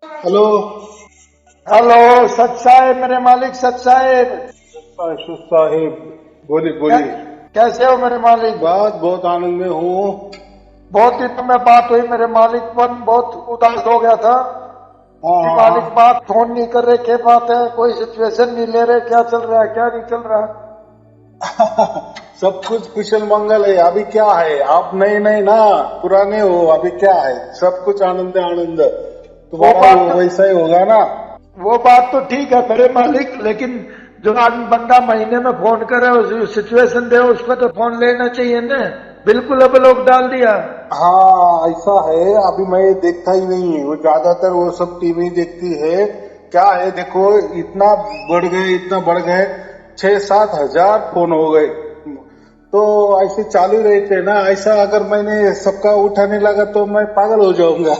Hello. Hello. सच साहेब, मेरे मालिक सच साहेब। आशुष साहिब, बोलिए कै- बोलिए। कैसे हो मेरे मालिक? बस बहुत आनंद में हूँ। बहुत दिनों में बात हुई मेरे मालिक, पर बहुत उदास हो गया था हाँ कि हाँ मालिक हाँ। बात फोन नहीं कर रहे, क्या बात है? कोई सिचुएशन नहीं ले रहे, क्या चल रहा है क्या नहीं चल रहा? सब कुछ कुशल मंगल है। अभी क्या है, आप नए नए ना पुराने हो, अभी क्या है, सब कुछ आनंद आनंद। वो तुम्हारा बात वो तो वैसा ही होगा ना। वो बात तो ठीक है मेरे मालिक, लेकिन जो आदमी बंदा महीने में फोन करे, उस सिचुएशन दे, उसको तो फोन लेना चाहिए ना। बिल्कुल अब लोग डाल दिया। हाँ ऐसा है। अभी मैं देखता ही नहीं है, वो ज्यादातर वो सब टीवी देखती है। क्या है देखो, इतना बढ़ गए, 6-7 हजार फोन हो गए। तो ऐसे चालू रहते हैं ना। ऐसा अगर मैंने सबका उठाने लगा तो मैं पागल हो जाऊंगा।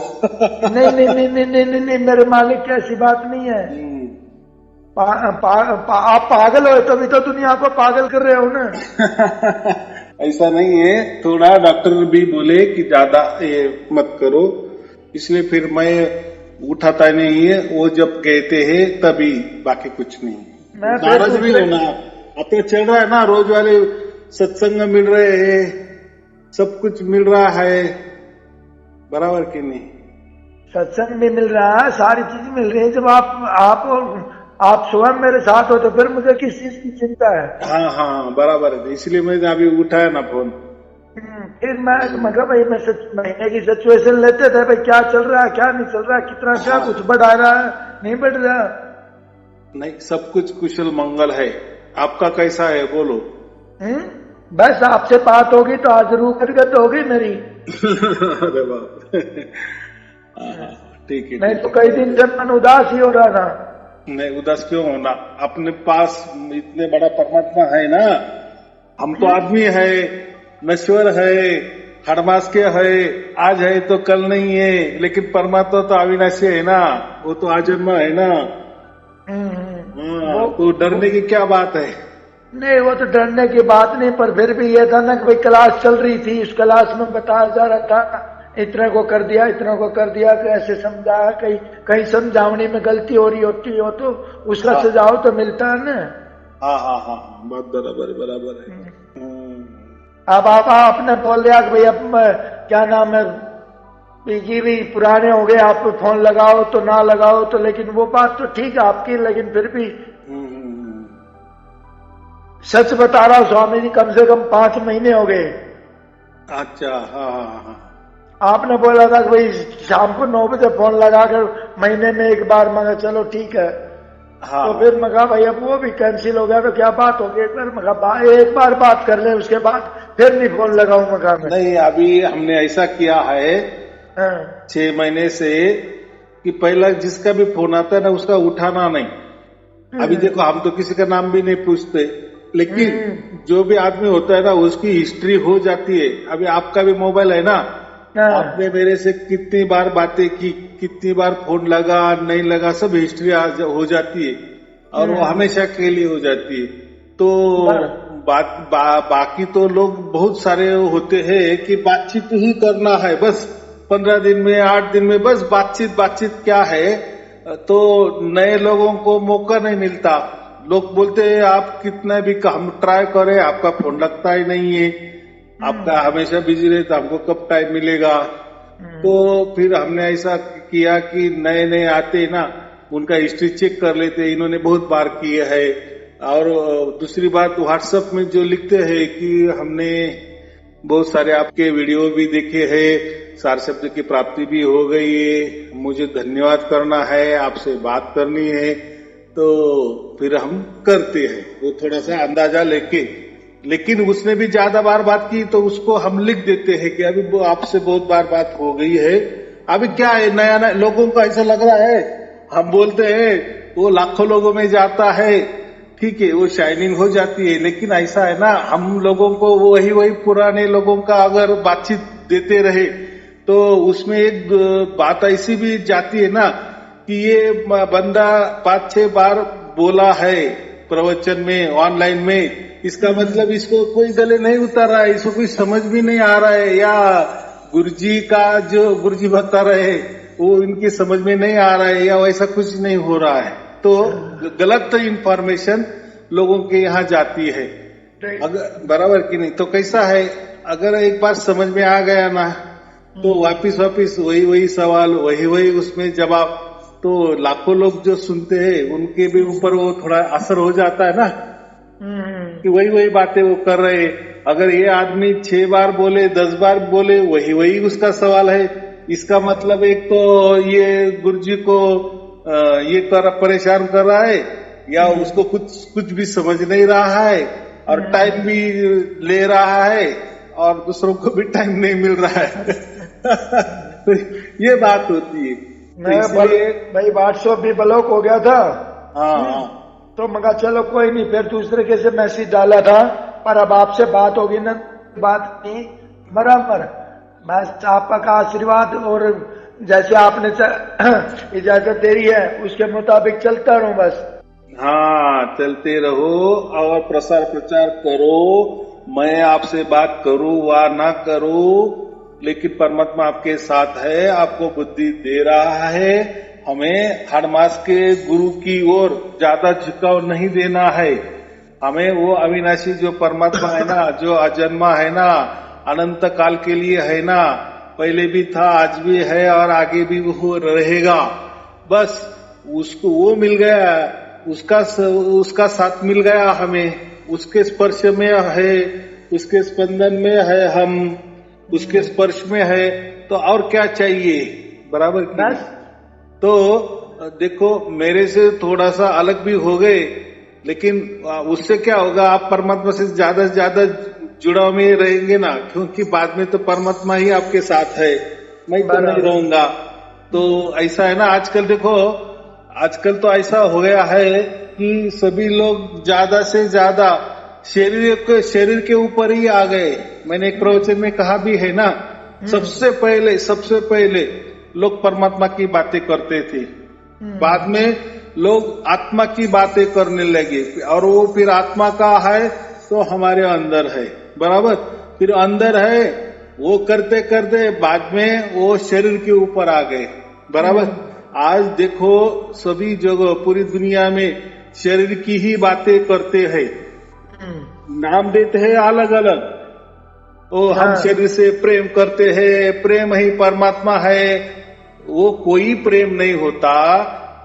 नहीं नहीं नहीं नहीं नहीं नहीं, नहीं मेरे मालिक, ऐसी बात नहीं है। हम्म। आप पागल हो तभी तो दुनिया को पागल कर रहे हो ना। ऐसा नहीं है। थोड़ा डॉक्टर भी बोले कि ज्यादा ये मत करो, इसलिए फिर मैं उठाता नहीं है। वो जब कहते हैं तभी, बाकी कुछ नहीं। मैं फिर नाराज भी दूसरे होना। अब तो चल रहा है ना, रोज वाले सत्संग मिल रहे हैं, सब कुछ मिल रहा है, बराबर की नहीं। सत्संग भी मिल रहा है, सारी चीज मिल रही है। जब आप स्वयं मेरे साथ हो तो फिर मुझे किस चीज की चिंता है? हाँ हाँ बराबर है, इसलिए मैंने अभी उठाया ना फोन। फिर मैं मतलब भाई, महीने की सिचुएशन लेते थे भाई, क्या चल रहा है क्या नहीं चल रहा है, कितना क्या हाँ कुछ बढ़ा रहा है नहीं बढ़ रहा। नहीं, सब कुछ कुशल मंगल है। आपका कैसा है बोलो। बस आपसे बात होगी तो आज रूह गदगद होगी मेरी। अरे बाप। हाँ हाँ हाँ, ठीक है नहीं ठीक तो है, कई बहुत दिन से है। मन उदास ही हो रहा था। नहीं उदास क्यों होना, अपने पास इतने बड़ा परमात्मा है ना। हम तो हम्म? आदमी है, नश्वर है, हड़मास्के है। आज है तो कल नहीं है, लेकिन परमात्मा तो अविनाशी है ना। वो तो आजन्मा है ना। हाँ, तो वो डरने की क्या बात है। नहीं, वो तो डरने की बात नहीं, पर फिर भी ये था ना कि भाई क्लास चल रही थी, उस क्लास में बताया जा रहा था इतने को कर दिया, इतने को कर दिया, कि ऐसे समझाया, कहीं कहीं समझावनी में गलती हो रही होती हो तो उसका हाँ सुझाव तो मिलता है ना। हाँ हाँ हाँ हाँ, बात बराबर है बराबर है। अब आप आपने बोल दिया कि भाई अब क्या नाम है, पीजी भी पुराने हो गए, आप फोन लगाओ तो ना लगाओ तो, लेकिन वो बात तो ठीक है आपकी, लेकिन फिर भी हम्म, हम्म, हम्म। सच बता रहा हूँ स्वामी जी, कम से कम 5 महीने हो गए। अच्छा हाँ हाँ हाँ आपने बोला था कि भाई शाम को 9 बजे फोन लगाकर महीने में एक बार, मगर चलो ठीक है। हाँ तो हाँ। फिर मगा भाई अब वो भी कैंसिल हो गया, तो क्या बात होगी, एक बार मगा एक बार बात कर ले, उसके बाद फिर नहीं फोन लगाऊ मगा में। नहीं, अभी हमने ऐसा किया है हाँ। 6 महीने से कि पहला जिसका भी फोन आता है ना, उसका उठाना नहीं। अभी हम्म, देखो, हम तो किसी का नाम भी नहीं पूछते, हम्म, लेकिन जो भी आदमी होता है ना, उसकी हिस्ट्री हो जाती है। अभी आपका भी मोबाइल है ना, हाँ, आपने मेरे से कितनी बार बातें की, कितनी बार फोन लगा नहीं लगा, सब हिस्ट्री हो जाती है। और वो हम्म, हमेशा के लिए हो जाती है। तो बर- बाकी तो लोग बहुत सारे होते हैं कि बातचीत ही करना है बस, 15 दिन में 8 दिन में बस बातचीत बातचीत क्या है। तो नए लोगों को मौका नहीं मिलता। लोग बोलते हैं आप कितना भी हम ट्राई करें, आपका फोन लगता ही नहीं है, आपका हम्म, हमेशा बिजी रहता, हमको कब टाइम मिलेगा। तो हम्म, फिर हमने ऐसा किया कि नए नए आते ना, उनका हिस्ट्री चेक कर लेते, इन्होंने बहुत बार किए है। और दूसरी बात, व्हाट्सएप में जो लिखते हैं कि हमने बहुत सारे आपके वीडियो भी देखे हैं, सार शब्द की प्राप्ति भी हो गई है, मुझे धन्यवाद करना है, आपसे बात करनी है। तो फिर हम करते हैं वो थोड़ा सा अंदाजा लेके। लेकिन उसने भी ज्यादा बार बात की तो उसको हम लिख देते हैं कि अभी वो आपसे बहुत बार बात हो गई है। अभी क्या है, नया नया लोगों को ऐसा लग रहा है, हम बोलते हैं वो लाखों लोगों में जाता है, ठीक है वो शाइनिंग हो जाती है। लेकिन ऐसा है ना, हम लोगों को वही वही पुराने लोगों का अगर बातचीत देते रहे तो उसमें एक बात ऐसी भी जाती है ना कि ये बंदा 5-6 बार बोला है प्रवचन में, ऑनलाइन में, इसका मतलब इसको कोई गले नहीं उतार रहा है, इसको कोई समझ भी नहीं आ रहा है, या गुरुजी का जो गुरुजी बता रहे वो इनकी समझ में नहीं आ रहा है या वैसा कुछ नहीं हो रहा है, तो गलत इंफॉर्मेशन लोगों के यहाँ जाती है। अगर बराबर की नहीं, तो कैसा है, अगर एक बार समझ में आ गया ना तो वापिस वही सवाल वही उसमें जवाब, तो लाखों लोग जो सुनते हैं उनके भी ऊपर वो थोड़ा असर हो जाता है ना कि वही बातें वो कर रहे। अगर ये आदमी 6 बार बोले 10 बार बोले वही उसका सवाल है, इसका मतलब एक तो ये गुरुजी को ये परेशान कर रहा है या उसको कुछ भी समझ नहीं रहा है और टाइम भी ले रहा है और दूसरों को भी टाइम नहीं मिल रहा है। तो ये बात होती है। भाई व्हाट्सएप भी ब्लॉक हो गया था। हाँ, तो मगर चलो कोई नहीं, फिर दूसरे के से मैसेज डाला था, पर अब आपसे बात होगी ना, बात नहीं बराबर। बस आपका आशीर्वाद और जैसे आपने इजाजत दे रही है उसके मुताबिक चलता रहूं बस। हाँ, चलते रहो और प्रसार प्रचार करो। मैं आपसे बात करूं वा ना करूं, लेकिन परमात्मा आपके साथ है, आपको बुद्धि दे रहा है। हमें हर मास के गुरु की ओर ज्यादा झुकाव नहीं देना है। हमें वो अविनाशी जो परमात्मा है ना, जो अजन्मा है ना, अनंत काल के लिए है ना, पहले भी था, आज भी है और आगे भी वो रहेगा। बस उसको वो मिल गया, उसका साथ मिल गया हमें, उसके स्पर्श में है, उसके स्पंदन में है, हम उसके स्पर्श में है, तो और क्या चाहिए, बराबर की बस। तो देखो मेरे से थोड़ा सा अलग भी हो गए, लेकिन उससे क्या होगा, आप परमात्मा से ज्यादा जुड़ाव में रहेंगे ना, क्योंकि बाद में तो परमात्मा ही आपके साथ है, मैं तो नहीं रहूंगा। तो ऐसा है ना, आजकल देखो, आजकल तो ऐसा हो गया है कि सभी लोग ज्यादा से ज्यादा शरीर के ऊपर ही आ गए। मैंने एक प्रवचन में कहा भी है ना, सबसे पहले लोग परमात्मा की बातें करते थे, बाद में लोग आत्मा की बातें करने लगे, और वो फिर आत्मा का है तो हमारे अंदर है, बराबर, फिर अंदर है, वो करते करते बाद में वो शरीर के ऊपर आ गए, बराबर। आज देखो सभी जगह पूरी दुनिया में शरीर की ही बातें करते हैं, नाम देते हैं अलग अलग। हम शरीर से प्रेम करते हैं, प्रेम ही परमात्मा है, वो कोई प्रेम नहीं होता।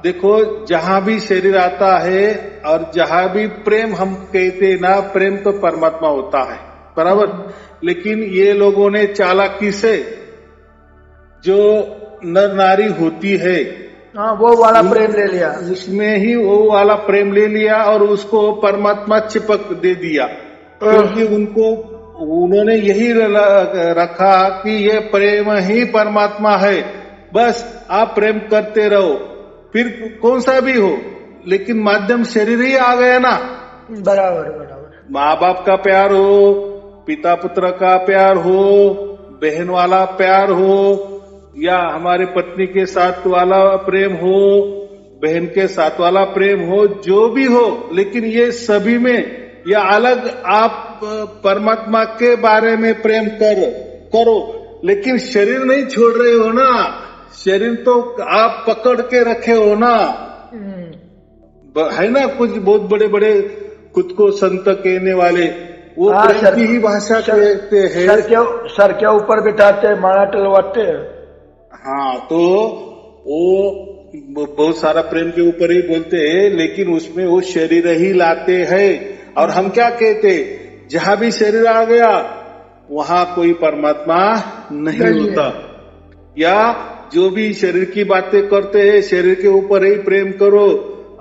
देखो जहां भी शरीर आता है और जहां भी प्रेम हम कहते ना, प्रेम तो परमात्मा होता है, बराबर। लेकिन ये लोगों ने चालाकी से जो नर नारी होती है, वो वाला प्रेम ले लिया, उसमें ही वो वाला प्रेम ले लिया और उसको परमात्मा चिपक दे दिया, क्योंकि उन्होंने यही रखा कि ये प्रेम ही परमात्मा है, बस आप प्रेम करते रहो, फिर कौन सा भी हो, लेकिन माध्यम शरीर ही आ गया ना, बराबर। माँ बाप का प्यार हो, पिता पुत्र का प्यार हो, बहन वाला प्यार हो, या हमारे पत्नी के साथ वाला प्रेम हो, बहन के साथ वाला प्रेम हो, जो भी हो, लेकिन ये सभी में या अलग आप परमात्मा के बारे में प्रेम करो, लेकिन शरीर नहीं छोड़ रहे हो ना, शरीर तो आप पकड़ के रखे हो ना, है ना। कुछ बहुत बड़े बड़े खुद को संत कहने वाले, वो प्रेम की ही भाषा कहते हैं, सर के ऊपर बिठाते, माला टलवाते। हाँ, तो वो बहुत सारा प्रेम के ऊपर ही बोलते हैं, लेकिन उसमें वो शरीर ही लाते हैं। और हम क्या कहते, जहां भी शरीर आ गया वहां कोई परमात्मा नहीं होता, या जो भी शरीर की बातें करते हैं, शरीर के ऊपर ही प्रेम करो,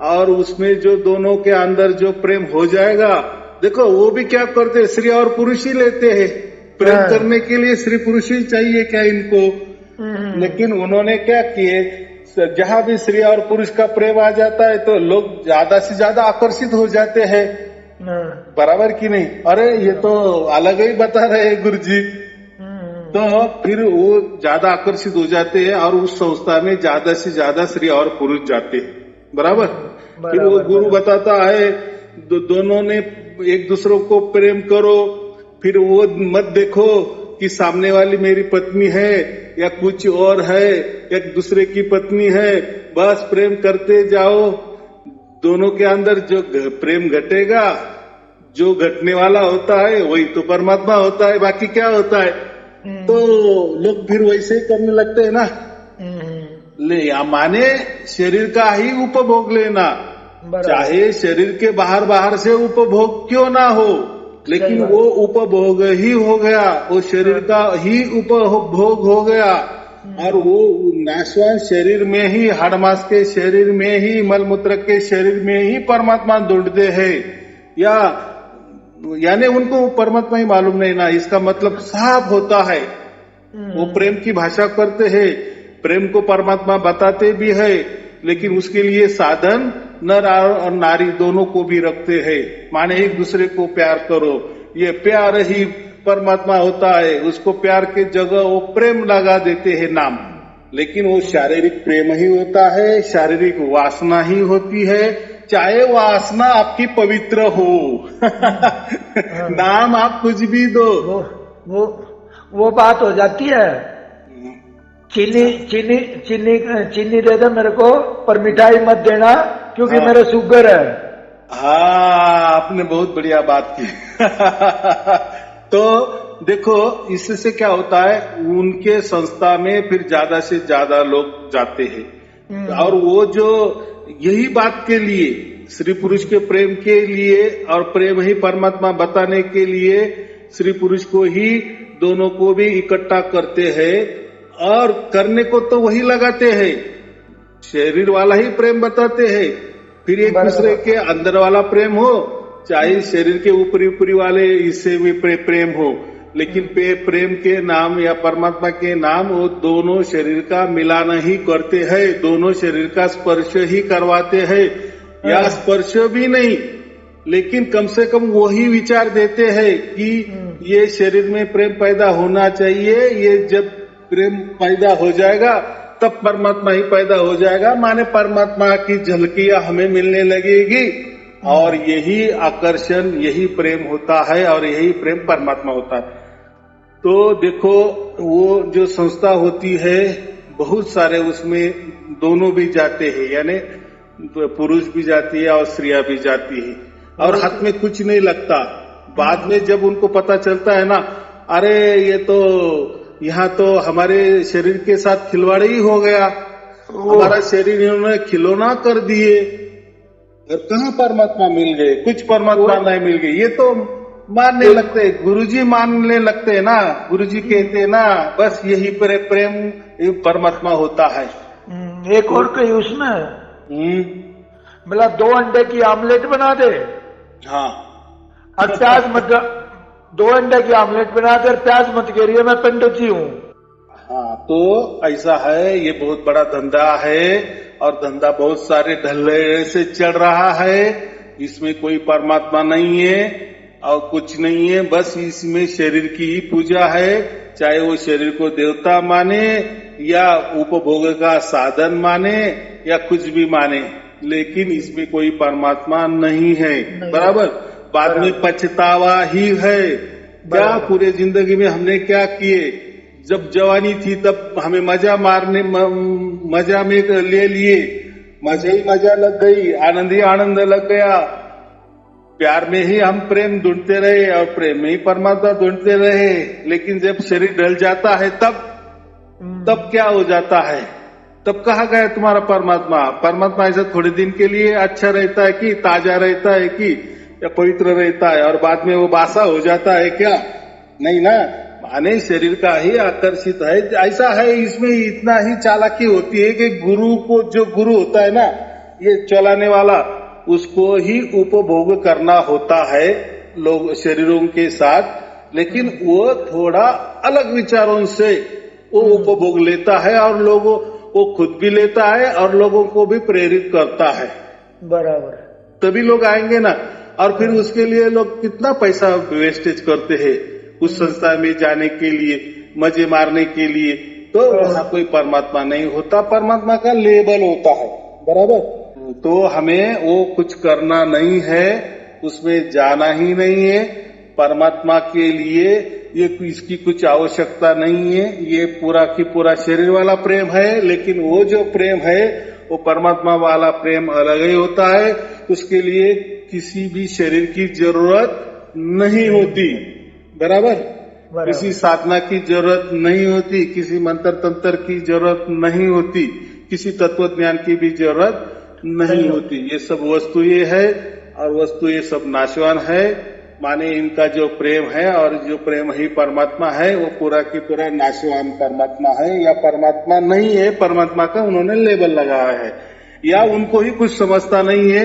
और उसमें जो दोनों के अंदर जो प्रेम हो जाएगा, देखो वो भी क्या करते, स्त्री और पुरुष ही लेते हैं, प्रेम करने के लिए स्त्री पुरुष ही चाहिए क्या इनको। लेकिन उन्होंने क्या किए, जहां भी स्त्री और पुरुष का प्रेम आ जाता है तो लोग ज्यादा से ज्यादा आकर्षित हो जाते हैं, बराबर की नहीं। अरे ये तो अलग ही बता रहे हैं गुरुजी, तो फिर वो ज्यादा आकर्षित हो जाते हैं और उस संस्था में ज्यादा से ज्यादा स्त्री और पुरुष जाते हैं, बराबर। फिर वो गुरु बताता है दोनों ने एक दूसरों को प्रेम करो, फिर वो मत देखो कि सामने वाली मेरी पत्नी है या कुछ और है, एक दूसरे की पत्नी है, बस प्रेम करते जाओ। दोनों के अंदर जो प्रेम घटेगा, जो घटने वाला होता है वही तो परमात्मा होता है, बाकी क्या होता है। तो लोग फिर वैसे ही करने लगते हैं ना। ले या माने शरीर का ही उपभोग लेना, चाहे शरीर के बाहर से उपभोग क्यों ना हो, लेकिन वो उपभोग ही हो गया, वो शरीर का ही उपभोग हो गया। और वो नाशवान शरीर में ही, हाड़ मांस के शरीर में ही, मलमूत्र के शरीर में ही परमात्मा ढूंढते हैं, यानी उनको परमात्मा ही मालूम नहीं ना। इसका मतलब साफ होता है, वो प्रेम की भाषा करते हैं, प्रेम को परमात्मा बताते भी है, लेकिन उसके लिए साधन नर और नारी दोनों को भी रखते हैं। माने एक दूसरे को प्यार करो, ये प्यार ही परमात्मा होता है। उसको प्यार के जगह वो प्रेम लगा देते हैं नाम, लेकिन वो शारीरिक प्रेम ही होता है, शारीरिक वासना ही होती है, चाहे वासना आपकी पवित्र हो। नाम आप कुछ भी दो, वो बात हो जाती है। चीनी दे दो मेरे को, पर मिठाई मत देना क्योंकि मेरा शुगर है। हाँ, आपने बहुत बढ़िया बात की। तो देखो, इससे क्या होता है, उनके संस्था में फिर ज्यादा से ज्यादा लोग जाते हैं, और वो जो यही बात के लिए, स्त्री पुरुष के प्रेम के लिए और प्रेम ही परमात्मा बताने के लिए स्त्री पुरुष को ही दोनों को भी इकट्ठा करते हैं, और करने को तो वही लगाते हैं, शरीर वाला ही प्रेम बताते हैं। फिर एक दूसरे के अंदर वाला प्रेम हो, चाहे शरीर के ऊपरी वाले हिस्से में प्रेम हो, लेकिन प्रेम के नाम या परमात्मा के नाम वो दोनों शरीर का मिलान ही करते हैं, दोनों शरीर का स्पर्श ही करवाते हैं, या स्पर्श भी नहीं, लेकिन कम से कम वही विचार देते हैं कि ये शरीर में प्रेम पैदा होना चाहिए, ये जब प्रेम पैदा हो जाएगा तब परमात्मा ही पैदा हो जाएगा, माने परमात्मा की झलकियां हमें मिलने लगेगी, और यही आकर्षण, यही प्रेम होता है, और यही प्रेम परमात्मा होता है। तो देखो, वो जो संस्था होती है, बहुत सारे उसमें दोनों भी जाते हैं, यानी पुरुष भी जाती है और स्त्रियां भी जाती है, और हाथ में कुछ नहीं लगता। बाद में जब उनको पता चलता है ना, अरे ये तो यहाँ तो हमारे शरीर के साथ खिलवाड़ ही हो गया, हमारा शरीर इन्होंने खिलौना कर दिए, और कहाँ परमात्मा मिल गए, कुछ परमात्मा नहीं मिल गए, ये तो मानने लगते हैं, गुरुजी मानने लगते हैं ना, गुरुजी कहते हैं ना, बस यही प्रेम परमात्मा होता है। एक और कही उसमें, बोला 2 अंडे की आमलेट बना दे, हाँ, और प्याज मत, 2 अंडे की आमलेट बना दे, प्याज मत करिए, मैं पंडित जी हूँ। हाँ, तो ऐसा है, ये बहुत बड़ा धंधा है, और धंधा बहुत सारे ढल्ले से चल रहा है, इसमें कोई परमात्मा नहीं है और कुछ नहीं है, बस इसमें शरीर की ही पूजा है, चाहे वो शरीर को देवता माने या उपभोग का साधन माने या कुछ भी माने, लेकिन इसमें कोई परमात्मा नहीं है। बराबर, बाद में पछतावा ही है। क्या पूरे जिंदगी में हमने क्या किए, जब जवानी थी तब हमें मजा में ले लिए, मजा ही मजा लग गई, आनंद ही आनंद लग गया, प्यार में ही हम प्रेम ढूंढते रहे और प्रेम में ही परमात्मा ढूंढते रहे, लेकिन जब शरीर ढल जाता है तब क्या हो जाता है, तब कहाँ गया तुम्हारा परमात्मा। परमात्मा ऐसा थोड़े दिन के लिए अच्छा रहता है कि ताजा रहता है कि या पवित्र रहता है, और बाद में वो बासा हो जाता है क्या, नहीं ना, माने शरीर का ही आकर्षित है। ऐसा है, इसमें इतना ही चालाकी होती है कि गुरु को, जो गुरु होता है ना, ये चलाने वाला, उसको ही उपभोग करना होता है लोग शरीरों के साथ, लेकिन वो थोड़ा अलग विचारों से वो उपभोग लेता है, और लोगों वो खुद भी लेता है और लोगों को भी प्रेरित करता है। बराबर, तभी लोग आएंगे ना, और फिर उसके लिए लोग कितना पैसा वेस्टेज करते हैं उस संस्था में जाने के लिए, मजे मारने के लिए, तो वहाँ कोई परमात्मा नहीं होता, परमात्मा का लेबल होता है। बराबर, तो हमें वो कुछ करना नहीं है, उसमें जाना ही नहीं है। परमात्मा के लिए ये इसकी कुछ आवश्यकता नहीं है, ये पूरा की पूरा शरीर वाला प्रेम है। लेकिन वो जो प्रेम है वो परमात्मा वाला प्रेम अलग ही होता है। उसके लिए किसी भी शरीर की जरूरत नहीं होती, बराबर। किसी साधना की जरूरत नहीं होती, किसी मंत्र तंत्र की जरूरत नहीं होती, किसी तत्व ज्ञान की भी जरूरत नहीं होती। ये सब वस्तु ये है और वस्तु ये सब नाशवान है। माने इनका जो प्रेम है और जो प्रेम ही परमात्मा है वो पूरा की पूरा नाशवान परमात्मा है, या परमात्मा नहीं है, परमात्मा का उन्होंने लेबल लगाया है, या उनको ही कुछ समझता नहीं है,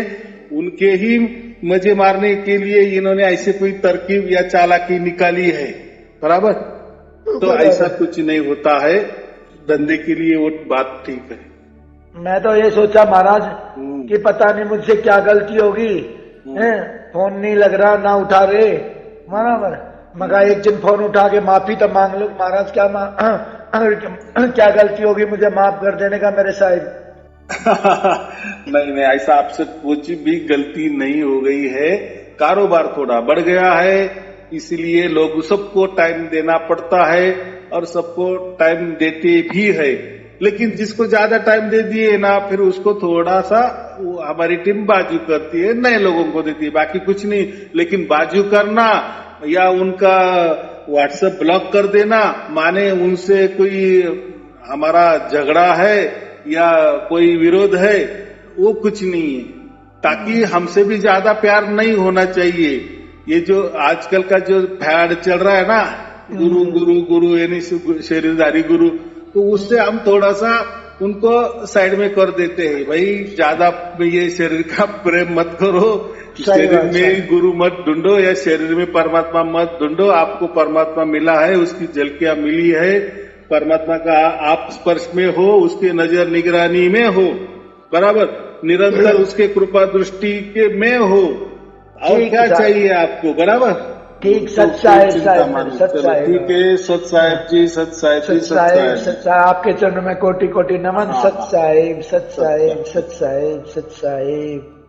उनके ही मजे मारने के लिए इन्होंने ऐसे कोई तरकीब या चालाकी निकाली है, बराबर। तो ऐसा कुछ नहीं होता है, धंधे के लिए वो बात ठीक है। मैं तो ये सोचा महाराज कि पता नहीं मुझसे क्या गलती होगी, फोन नहीं लग रहा, ना उठा रहे, बराबर। मगर एक दिन फोन उठा के माफी तो मांग लो महाराज, क्या गलती होगी, मुझे माफ कर देने का मेरे साहिब। नहीं, ऐसा आपसे कुछ भी गलती नहीं हो गई है। कारोबार थोड़ा बढ़ गया है, इसलिए लोग सबको टाइम देना पड़ता है और सबको टाइम देते भी है। लेकिन जिसको ज्यादा टाइम दे दिए ना, फिर उसको थोड़ा सा हमारी टीम बाजू करती है, नए लोगों को देती है, बाकी कुछ नहीं। लेकिन बाजू करना या उनका व्हाट्सएप ब्लॉक कर देना, माने उनसे कोई हमारा झगड़ा है या कोई विरोध है, वो कुछ नहीं है। ताकि हमसे भी ज्यादा प्यार नहीं होना चाहिए। ये जो आजकल का जो फैड चल रहा है ना, गुरु गुरु गुरु यानी शरीरधारी गुरु, तो उससे हम थोड़ा सा उनको साइड में कर देते हैं। भाई ज्यादा ये शरीर का प्रेम मत करो, शरीर में गुरु मत ढूंढो या शरीर में परमात्मा मत ढूंढो। आपको परमात्मा मिला है, उसकी झलकियां मिली है, परमात्मा का आप स्पर्श में हो, उसके नजर निगरानी में हो, बराबर, निरंतर उसके कृपा दृष्टि के में हो। और क्या चाहिए आपको, बराबर। ठीक, सच्चा है साहब, सच्चा है। ठीक है, सत साहेब जी, सत साहेब जी, सत साहेब, सच्चा। आपके चरणों में कोटि कोटि नमन। सत साहेब, सत साहेब, सत साहेब, सत साहेब।